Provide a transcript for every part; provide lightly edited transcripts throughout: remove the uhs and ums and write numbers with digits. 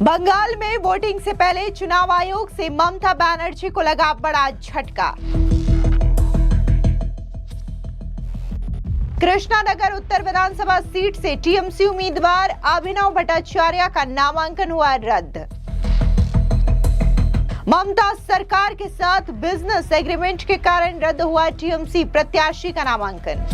बंगाल में वोटिंग से पहले चुनाव आयोग से ममता बनर्जी को लगा बड़ा झटका। कृष्णानगर उत्तर विधानसभा सीट से टीएमसी उम्मीदवार अभिनव भट्टाचार्य का नामांकन हुआ रद्द। ममता सरकार के साथ बिजनेस एग्रीमेंट के कारण रद्द हुआ टीएमसी प्रत्याशी का नामांकन।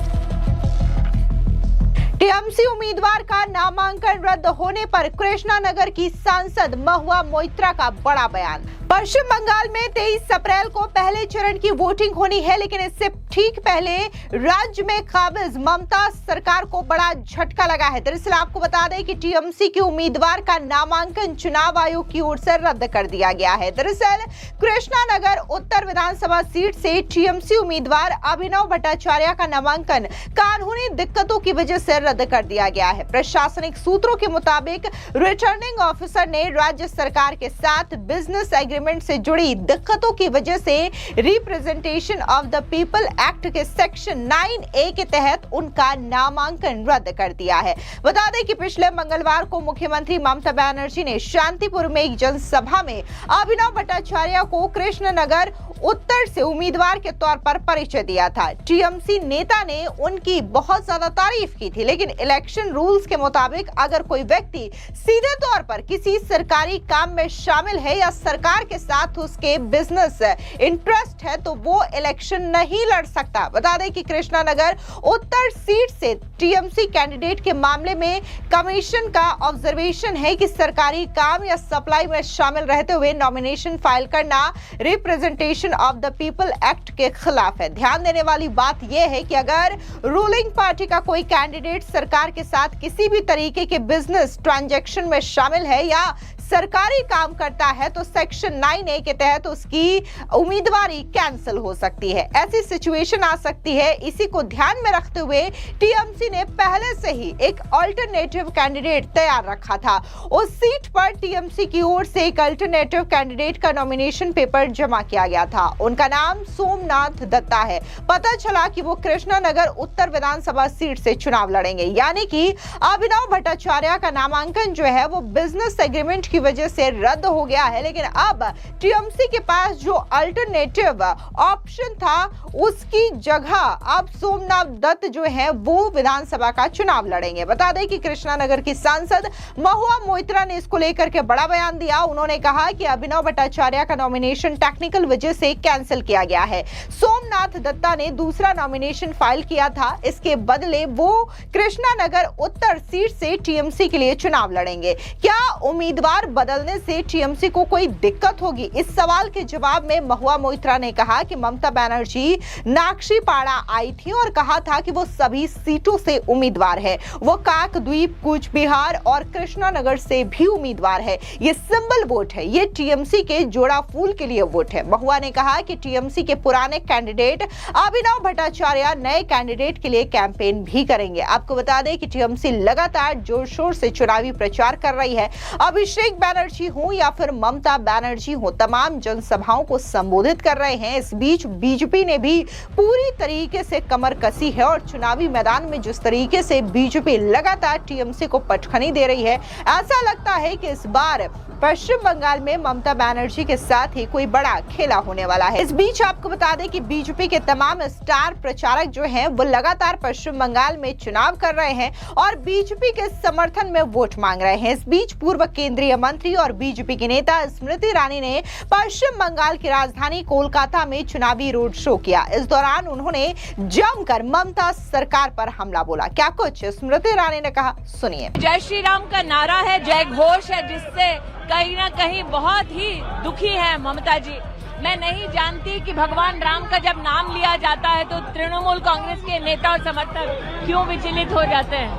टीएमसी उम्मीदवार का नामांकन रद्द होने पर कृष्णानगर की सांसद महुआ मोइत्रा का बड़ा बयान। पश्चिम बंगाल में 23 अप्रैल को पहले चरण की वोटिंग होनी है, लेकिन इससे ठीक पहले राज्य में काबिज ममता सरकार को बड़ा झटका लगा है। दरअसल आपको बता दें कि टीएमसी के उम्मीदवार का नामांकन चुनाव आयोग की ओर से रद्द कर दिया गया है। दरअसल कृष्णानगर उत्तर विधानसभा सीट से टीएमसी उम्मीदवार अभिनव भट्टाचार्य का नामांकन कानूनी दिक्कतों की वजह से रद्द कर दिया गया है। प्रशासनिक सूत्रों के मुताबिक रिटर्निंग ऑफिसर ने राज्य सरकार के साथ बिजनेस एग्रीमेंट से जुड़ी दिक्कतों की वजह से representation of the people act के सेक्शन 9A के तहत उनका नामांकन रद्द कर दिया है। बता दें कि पिछले मंगलवार को मुख्यमंत्री ममता बनर्जी ने शांतिपुर में एक जनसभा में अभिनव भट्टाचार्य को कृष्णनगर उत्तर से उम्मीदवार के तौर पर परिचय दिया था। टीएमसी नेता ने उनकी बहुत ज्यादा तारीफ की थी, लेकिन इलेक्शन रूल्स के मुताबिक अगर कोई व्यक्ति सीधे तौर पर किसी सरकारी काम में शामिल है या सरकार के साथ उसके बिजनेस इंटरेस्ट है तो वो इलेक्शन नहीं लड़ सकता। बता दें कि कृष्णानगर उत्तर सीट से टीएमसी कैंडिडेट के मामले में कमीशन का ऑब्जर्वेशन है कि सरकारी काम या सप्लाई में शामिल रहते हुए नॉमिनेशन फाइल करना representation of the people act के खिलाफ है। ध्यान देने वाली बात यह है कि अगर रूलिंग पार्टी का कोई कैंडिडेट सरकार के साथ किसी भी तरीके के बिजनेस ट्रांजैक्शन में शामिल है या सरकारी काम करता है तो सेक्शन 9A के तहत उसकी उम्मीदवारी कैंसिल हो सकती है। ऐसी सिचुएशन आ सकती है। इसी को ध्यान में रखते हुए टीएमसी ने पहले से ही एक अल्टरनेटिव कैंडिडेट तैयार रखा था। उस सीट पर टीएमसी की ओर से एक अल्टरनेटिव कैंडिडेट का नॉमिनेशन पेपर जमा किया गया था। उनका नाम सोमनाथ दत्ता है। पता चला कि वो कृष्णानगर उत्तर विधानसभा सीट से चुनाव लड़ेंगे, यानी कि अभिनव भट्टाचार्य का नामांकन जो है वो बिजनेस एग्रीमेंट की वजह से रद्द हो गया है। लेकिन अब टीएमसी के पास जो अल्टरनेटिव ऑप्शन था उसकी जगह अब सोमनाथ दत्त जो है वो विधानसभा का चुनाव लड़ेंगे। बता दें कि कृष्णानगर की सांसद महुआ मोइत्रा ने इसको लेकर के बड़ा बयान दिया। उन्होंने कहा कि अभिनव भट्टाचार्य का नॉमिनेशन टेक्निकल वजह से कैंसिल किया गया है। सोमनाथ दत्ता ने दूसरा नॉमिनेशन फाइल किया था। इसके बदले वो कृष्णानगर उत्तर सीट से टीएमसी के लिए चुनाव लड़ेंगे। क्या उम्मीदवार बदलने से टीएमसी को कोई दिक्कत होगी? इस सवाल के जवाब में महुआ मोइत्रा ने कहा कि ममता बनर्जी नाक्शीपाड़ा आई थी और कहा था कि वो सभी सीटों से उम्मीदवार है। वो काकद्वीप, कूच बिहार और कृष्णानगर से भी उम्मीदवार है। ये सिंबल वोट है, ये टीएमसी के जोड़ा फूल के लिए वोट है। महुआ ने कहा कि टीएमसी के पुराने कैंडिडेट अभिनव भट्टाचार्य नए कैंडिडेट के लिए कैंपेन भी करेंगे। आपको बता दें कि टीएमसी लगातार जोर शोर से चुनावी प्रचार कर रही है। अभिषेक बनर्जी हो या फिर ममता बनर्जी हो, तमाम जनसभाओं को संबोधित कर रहे हैं। इस बीच बीजेपी ने भी पूरी तरीके से कमर कसी है और चुनावी मैदान में जिस तरीके से बीजेपी लगातार टीएमसी को पटखनी दे रही है, ऐसा लगता है कि इस बार पश्चिम बंगाल में ममता बनर्जी के साथ ही कोई बड़ा खेला होने वाला है। इस बीच आपको बता दें कि बीजेपी के तमाम स्टार प्रचारक जो हैं वो लगातार पश्चिम बंगाल में चुनाव कर रहे हैं और बीजेपी के समर्थन में वोट मांग रहे हैं। इस बीच पूर्व केंद्रीय मंत्री और बीजेपी की नेता स्मृति ईरानी ने पश्चिम बंगाल की राजधानी कोलकाता में चुनावी रोड शो किया। इस दौरान उन्होंने जमकर ममता सरकार पर हमला बोला। क्या कुछ स्मृति ईरानी ने कहा, सुनिए। जय श्री राम का नारा है, जय घोष है, जिससे कहीं ना कहीं बहुत ही दुखी है ममता जी। मैं नहीं जानती कि भगवान राम का जब नाम लिया जाता है तो तृणमूल कांग्रेस के नेता और समर्थक क्यों विचलित हो जाते हैं।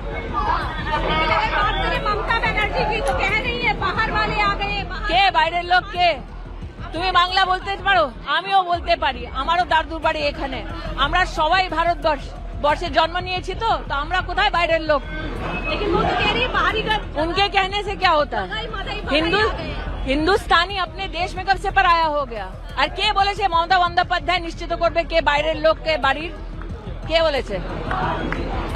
ममता बनर्जी की तो कह रही है बाहर वाले आ गए, के বাইরের লোক কে? তুমি বাংলা বলতে পারো, আমিও বলতে পারি, আমারও দাদুর বাড়ি এখানে। আমরা সবাই ভারতবর্ষে জন্ম নিয়েছি, তো আমরা কোথায় বাইরের লোক? लेकिन वो तो कह रही है बाहरी घर। उनके कहने से क्या होता है? हिंदुस्तानी अपने देश में कब से पराया हो गया? और के बोले छे ममता बंदोपाध्याय निश्चित करबे के বাইরের লোককে বাড়ির? के बोले छे?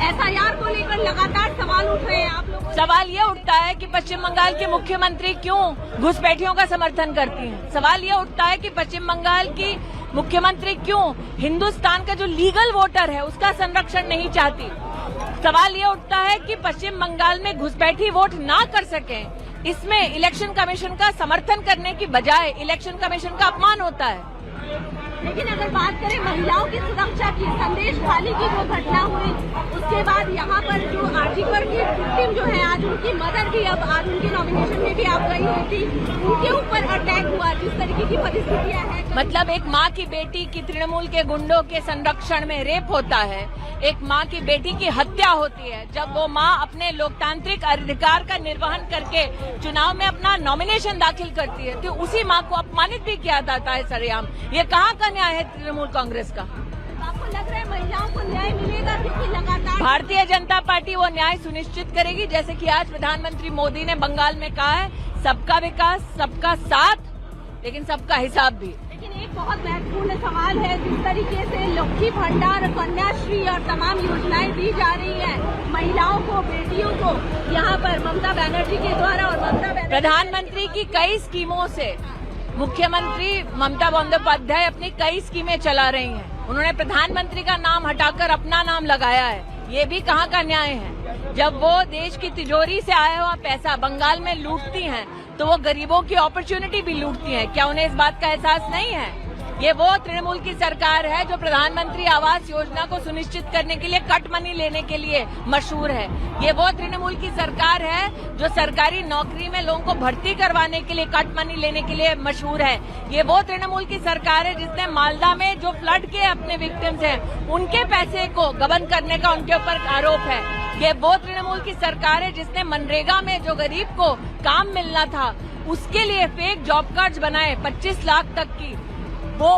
एसआईआर को लेकर लगातार सवाल उठ रहे हैं आप लोग। सवाल ये उठता है कि पश्चिम बंगाल के मुख्यमंत्री क्यों घुसपैठियों का समर्थन करती हैं। सवाल ये उठता है कि पश्चिम बंगाल की मुख्यमंत्री क्यों हिंदुस्तान का जो लीगल वोटर है उसका संरक्षण नहीं चाहती। सवाल ये उठता है कि पश्चिम बंगाल में घुसपैठी वोट ना कर सके, इसमें इलेक्शन कमीशन का समर्थन करने की बजाय इलेक्शन कमीशन का अपमान होता है। लेकिन अगर बात करें महिलाओं की सुरक्षा की, संदेश खाली की जो घटना हुई उसके बाद यहाँ पर जो आर्टिकल की विक्टिम जो है, आज उनकी मदर भी अब आज उनके नॉमिनेशन में भी आप गई हुई थी, उनके ऊपर अटैक हुआ, जिस तरीके की परिस्थितियाँ हैं। मतलब एक माँ की बेटी की तृणमूल के गुंडों के संरक्षण में रेप होता है, एक माँ की बेटी की हत्या होती है, जब वो माँ अपने लोकतांत्रिक अधिकार का निर्वहन करके चुनाव में अपना नॉमिनेशन दाखिल करती है, तो उसी माँ को अपमानित भी किया जाता है सरेआम। ये कहाँ का न्याय है तृणमूल कांग्रेस का? आपको लग रहा है महिलाओं को न्याय मिलेगा? क्योंकि लगातार भारतीय जनता पार्टी वो न्याय सुनिश्चित करेगी, जैसे कि आज प्रधानमंत्री मोदी ने बंगाल में कहा है, सबका विकास, सबका साथ, लेकिन सबका हिसाब भी। लेकिन एक बहुत महत्वपूर्ण सवाल है, जिस तरीके से लक्ष्मी भंडार, कन्याश्री और तमाम योजनाएं दी जा रही हैं महिलाओं को, बेटियों को, यहाँ पर ममता बनर्जी के द्वारा, और ममता बनर्जी प्रधानमंत्री की कई स्कीमों से मुख्यमंत्री ममता बंदोपाध्याय अपनी कई स्कीमें चला रही हैं। उन्होंने प्रधानमंत्री का नाम हटाकर अपना नाम लगाया है, ये भी कहाँ का न्याय है? जब वो देश की तिजोरी से आया हुआ पैसा बंगाल में लूटती हैं, तो वो गरीबों की अपॉर्चुनिटी भी लूटती हैं। क्या उन्हें इस बात का एहसास नहीं है? ये वो तृणमूल की सरकार है जो प्रधानमंत्री आवास योजना को सुनिश्चित करने के लिए कट मनी लेने के लिए मशहूर है। ये वो तृणमूल की सरकार है जो सरकारी नौकरी में लोगों को भर्ती करवाने के लिए कट मनी लेने के लिए मशहूर है। ये वो तृणमूल की सरकार है जिसने मालदा में जो फ्लड के अपने विक्टिम्स हैं उनके पैसे को गबन करने का उनके ऊपर आरोप है। ये वो तृणमूल की सरकार है जिसने मनरेगा में जो गरीब को काम मिलना था उसके लिए फेक जॉब कार्ड्स बनाए 25 लाख तक की। वो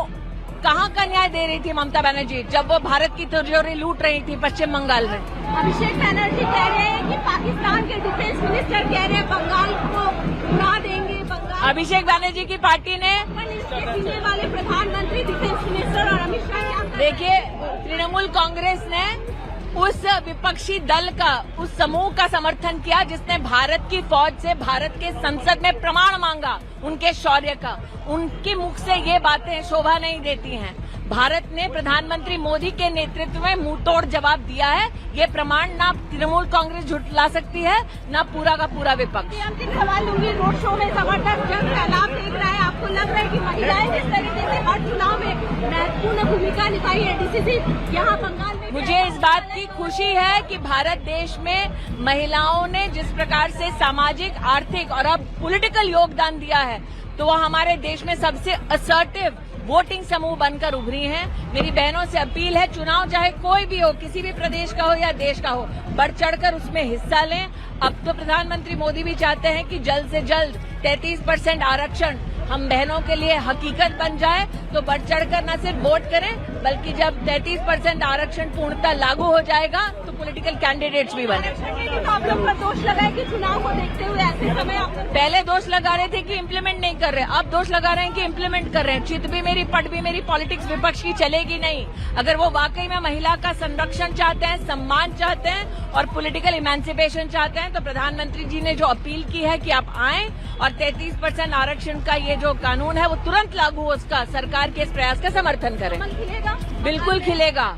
कहाँ का न्याय दे रही थी ममता बनर्जी जब वो भारत की तिजोरी लूट रही थी पश्चिम बंगाल में? अभिषेक बनर्जी कह रहे हैं कि पाकिस्तान के डिफेंस मिनिस्टर कह रहे हैं बंगाल को उड़ा देंगे। बंगाल अभिषेक बनर्जी की पार्टी ने सीने वाले प्रधानमंत्री, डिफेंस मिनिस्टर और अमित शाह, देखिए तृणमूल कांग्रेस ने उस विपक्षी दल का, उस समूह का समर्थन किया जिसने भारत की फौज से भारत के संसद में प्रमाण मांगा उनके शौर्य का। उनके मुख से ये बातें शोभा नहीं देती हैं। भारत ने प्रधानमंत्री मोदी के नेतृत्व में मुंहतोड़ जवाब दिया है। ये प्रमाण ना तृणमूल कांग्रेस झुठला सकती है, ना पूरा का पूरा विपक्ष। अंतिम सवाल लूंगी, रोड शो में जबरदस्त जन सैलाब देख रहा है, आपको लग रहा है कि महिलाएं जिस तरीके से हर चुनाव में महत्वपूर्ण भूमिका निभाई है डिसिसिव यहाँ बंगाल में? मुझे इस बात की खुशी है कि भारत देश में महिलाओं ने जिस प्रकार से सामाजिक, आर्थिक और अब पॉलिटिकल योगदान दिया है, तो वह हमारे देश में सबसे असर्टिव वोटिंग समूह बनकर उभरी हैं। मेरी बहनों से अपील है, चुनाव चाहे कोई भी हो, किसी भी प्रदेश का हो या देश का हो, बढ़ चढ़कर उसमें हिस्सा लें। अब तो प्रधानमंत्री मोदी भी चाहते हैं कि जल्द से जल्द 33% आरक्षण हम बहनों के लिए हकीकत बन जाए, तो बढ़ चढ़कर न सिर्फ वोट करें बल्कि जब 33% आरक्षण पूर्णतः लागू हो जाएगा तो पॉलिटिकल कैंडिडेट्स भी बने। तो आप लोग पर दोष लगाए कि चुनाव को देखते हुए ऐसे समय आप पहले दोष लगा रहे थे कि इम्प्लीमेंट नहीं कर रहे, अब दोष लगा रहे हैं कि इम्प्लीमेंट कर रहे हैं। चित भी मेरी पट भी मेरी, पॉलिटिक्स विपक्ष की चलेगी नहीं। अगर वो वाकई में महिला का संरक्षण चाहते हैं, सम्मान चाहते हैं और पॉलिटिकल इमेंसिपेशन चाहते हैं, तो प्रधानमंत्री जी ने जो अपील की है कि आप आएं और 33% आरक्षण का ये जो कानून है वो तुरंत लागू हो, उसका सरकार के इस प्रयास का समर्थन करें। खिलेगा? बिल्कुल खिलेगा।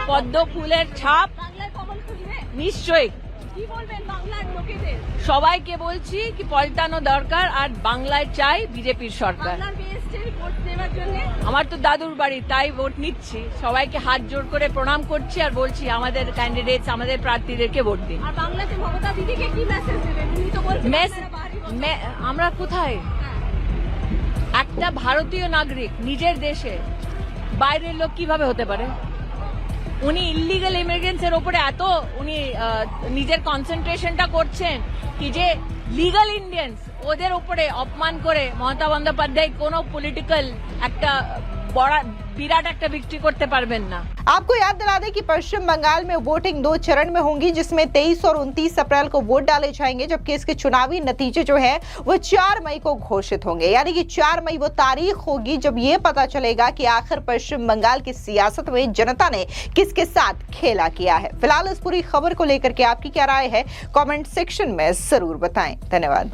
पद्म फूलेर छाप বাংলার কমল খুলবে? নিশ্চয়ই। কি বলবেন বাংলার লোকেদের? সবাইকে বলছি কি পল্টানো দরকার, আর বাংলায় চাই বিজেপির সরকার। বাংলার বেস্টের ভোট দেওয়ার জন্য আমার তো দাদুর বাড়ি, তাই ভোট নিচ্ছি। সবাইকে হাত জোড় করে প্রণাম করছি আর বলছি আমাদের ক্যান্ডিডেটস, আমাদের প্রার্থীদেরকে ভোট দিন। আর বাংলাতে মমতা দিদিকে কি মেসেজ দেবেন? উনি তো বলছেন আমরা কোথায়? একটা ভারতীয় নাগরিক নিজের দেশে বাইরের লোক কিভাবে হতে পারে? উনি ইলিগাল ইমিগ্রেন্টসের ওপরে এত উনি নিজের কনসেন্ট্রেশনটা করছেন কি যে লিগাল ইন্ডিয়ান্স ওদের উপরে অপমান করে মমতা বন্দ্যোপাধ্যায় কোনো পলিটিক্যাল একটা বিরাট একটা বিক্রি করতে পারবেন না। आपको याद दिला दें कि पश्चिम बंगाल में वोटिंग 2 चरण में होंगी, जिसमें 23 और 29 अप्रैल को वोट डाले जाएंगे, जबकि इसके चुनावी नतीजे जो है वो 4 मई को घोषित होंगे। यानी कि 4 मई वो तारीख होगी जब ये पता चलेगा कि आखिर पश्चिम बंगाल की सियासत में जनता ने किसके साथ खेला किया है। फिलहाल इस पूरी खबर को लेकर के आपकी क्या राय है, कमेंट सेक्शन में जरूर बताएं। धन्यवाद।